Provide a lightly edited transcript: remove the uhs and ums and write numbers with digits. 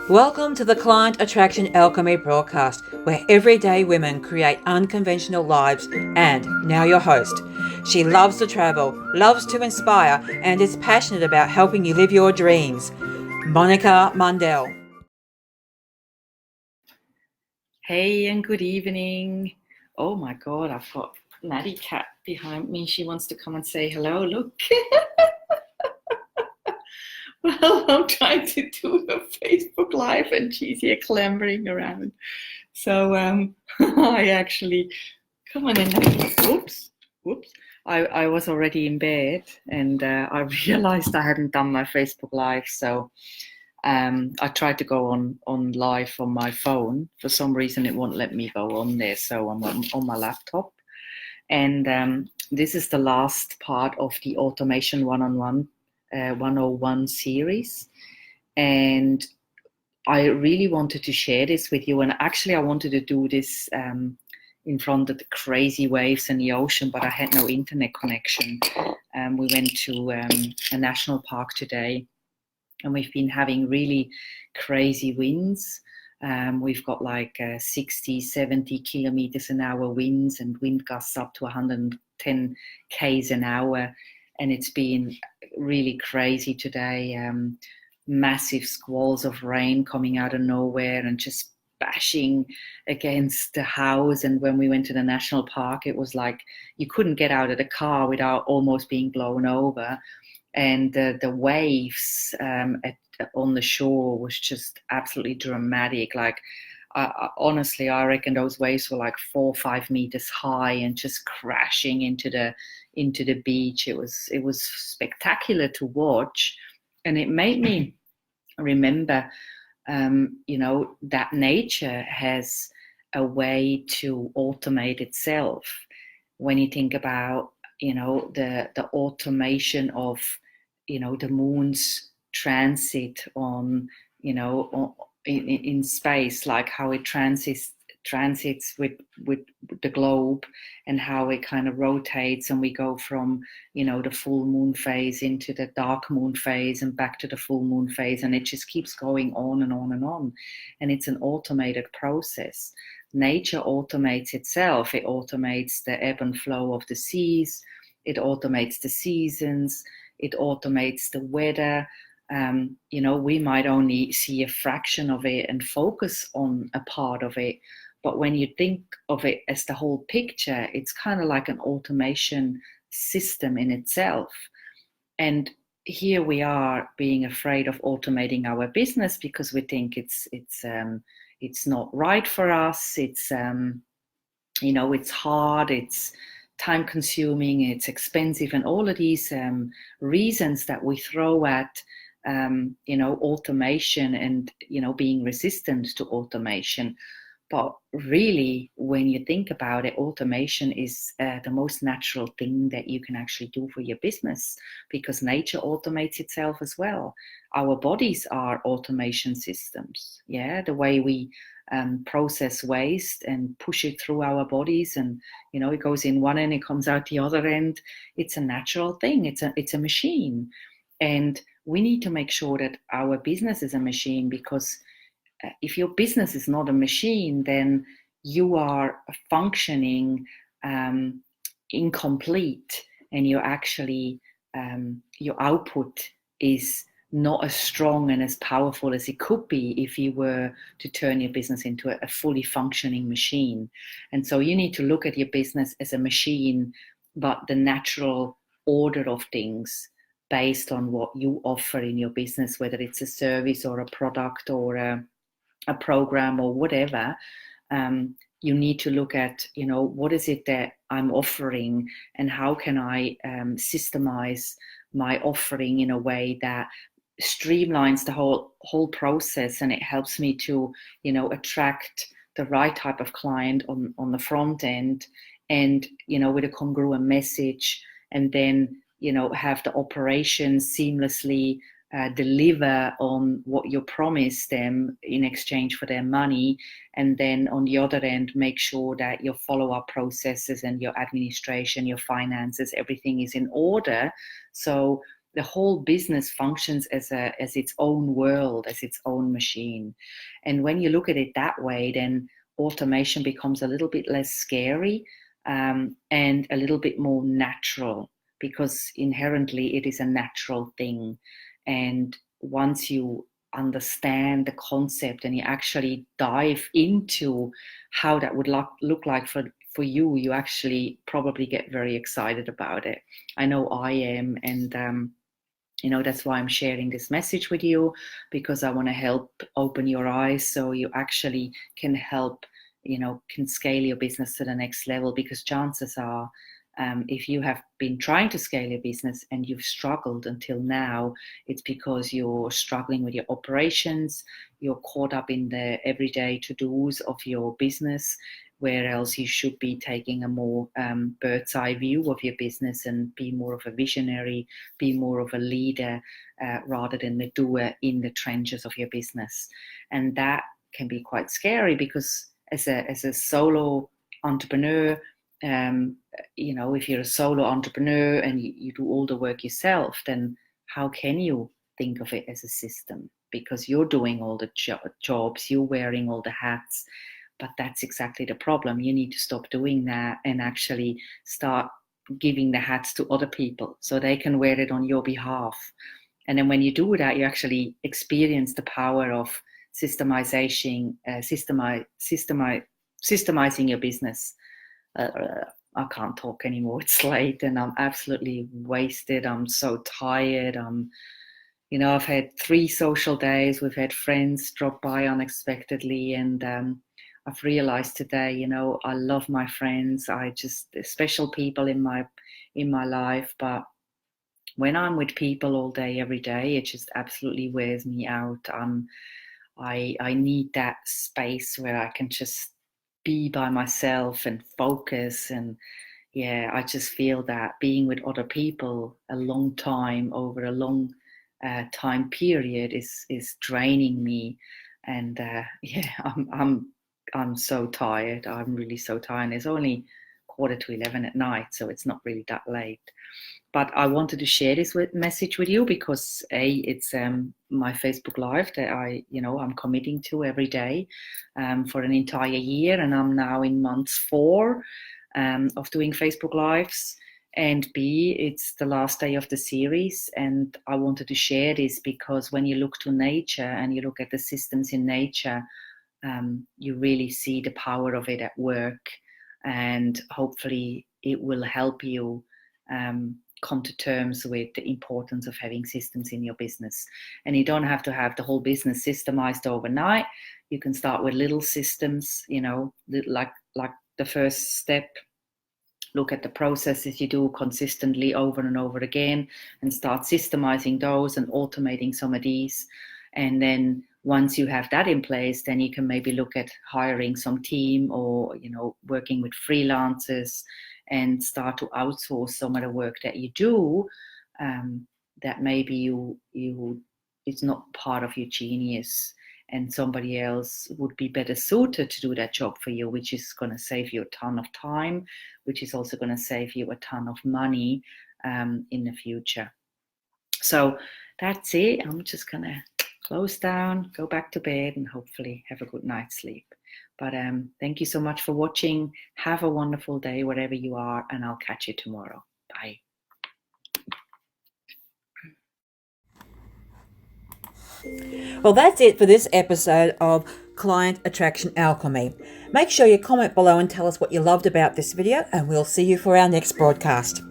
Welcome to the Client Attraction Alchemy broadcast, where everyday women create unconventional lives. And now your host. She loves to travel, loves to inspire, and is passionate about helping you live your dreams. Monica Mundell. Hey, and good evening. Oh my God, I've got Maddie Cat behind me. She wants to come and say hello. Look. Well, I'm trying to do a Facebook Live and she's here clambering around. So I actually come on in. Whoops. I was already in bed and I realized I hadn't done my Facebook Live. So I tried to go on live on my phone. For some reason, it won't let me go on there. So I'm on my laptop. And this is the last part of the Automation One-on-One 101 series. And I really wanted to share this with you. And actually, I wanted to do this in front of the crazy waves in the ocean, but I had no internet connection. We went to a national park today, and we've been having really crazy winds. We've got like 60, 70 kilometers an hour winds and wind gusts up to 110 k's an hour. And it's been really crazy today. Massive squalls of rain coming out of nowhere and just bashing against the house. And when we went to the national park, it was like you couldn't get out of the car without almost being blown over. And the waves on the shore was just absolutely dramatic. Like, honestly, I reckon those waves were like 4 or 5 meters high and just crashing into the beach. It was spectacular to watch, and it made me remember, that nature has a way to automate itself. When you think about, the automation of, the moon's transit on, in space, like how it transits with the globe, and how it kind of rotates, and we go from, the full moon phase into the dark moon phase and back to the full moon phase, and it just keeps going on and on and on. And it's an automated process. Nature automates itself. It automates the ebb and flow of the seas. It automates the seasons. It automates the weather. We might only see a fraction of it and focus on a part of it. But when you think of it as the whole picture, it's kind of like an automation system in itself. And here we are being afraid of automating our business because we think it's not right for us. It's it's hard. It's time consuming. It's expensive, and all of these reasons that we throw at automation and being resistant to automation. But really, when you think about it, automation is the most natural thing that you can actually do for your business, because nature automates itself as well. Our bodies are automation systems. Yeah, the way we process waste and push it through our bodies, and it goes in one end, it comes out the other end. It's a natural thing. It's a machine, and we need to make sure that our business is a machine, because if your business is not a machine, then you are functioning incomplete, and you're actually your output is not as strong and as powerful as it could be if you were to turn your business into a fully functioning machine. And so you need to look at your business as a machine, but the natural order of things based on what you offer in your business, whether it's a service or a product or a program or whatever. You need to look at, what is it that I'm offering, and how can I systemize my offering in a way that streamlines the whole process, and it helps me to, attract the right type of client on the front end, and, with a congruent message, and then, have the operations seamlessly deliver on what you promise them in exchange for their money. And then on the other end, make sure that your follow-up processes and your administration, your finances, everything is in order. So the whole business functions as its own world, as its own machine. And when you look at it that way, then automation becomes a little bit less scary, and a little bit more natural, because inherently it is a natural thing. And once you understand the concept and you actually dive into how that would look like for you, you actually probably get very excited about it. I know I am, and that's why I'm sharing this message with you, because I want to help open your eyes so you actually can help, can scale your business to the next level. Because chances are, if you have been trying to scale your business and you've struggled until now, it's because you're struggling with your operations, you're caught up in the everyday to-dos of your business, whereas you should be taking a more bird's eye view of your business and be more of a visionary, be more of a leader, rather than the doer in the trenches of your business. And that can be quite scary, because as a solo entrepreneur, if you're a solo entrepreneur and you do all the work yourself, then how can you think of it as a system? Because you're doing all the jobs, you're wearing all the hats. But that's exactly the problem. You need to stop doing that and actually start giving the hats to other people so they can wear it on your behalf. And then when you do that, you actually experience the power of systemizing your business. I can't talk anymore. It's late and I'm absolutely wasted. I'm so tired. I've had 3 social days. We've had friends drop by unexpectedly, and I've realized today, I love my friends. Special people in my life, but when I'm with people all day, every day, it just absolutely wears me out. I need that space where I can just be by myself and focus. And I just feel that being with other people a long time over a long time period is draining me. And I'm so tired. I'm really so tired. It's only 11:15 at night, so it's not really that late. But I wanted to share this message with you because it's my Facebook Live that I'm committing to every day for an entire year, and I'm now in month 4 of doing Facebook Lives. And B, it's the last day of the series, and I wanted to share this because when you look to nature and you look at the systems in nature, you really see the power of it at work, and hopefully it will help you come to terms with the importance of having systems in your business. And you don't have to have the whole business systemized overnight. You can start with little systems, like the first step. Look at the processes you do consistently over and over again and start systemizing those and automating some of these. And then once you have that in place, then you can maybe look at hiring some team or, working with freelancers and start to outsource some of the work that you do that maybe you it's not part of your genius, and somebody else would be better suited to do that job for you, which is going to save you a ton of time, which is also going to save you a ton of money in the future. So that's it. I'm just going to close down, go back to bed, and hopefully have a good night's sleep. But thank you so much for watching. Have a wonderful day wherever you are, and I'll catch you tomorrow. Bye. Well, that's it for this episode of Client Attraction Alchemy. Make sure you comment below and tell us what you loved about this video, and we'll see you for our next broadcast.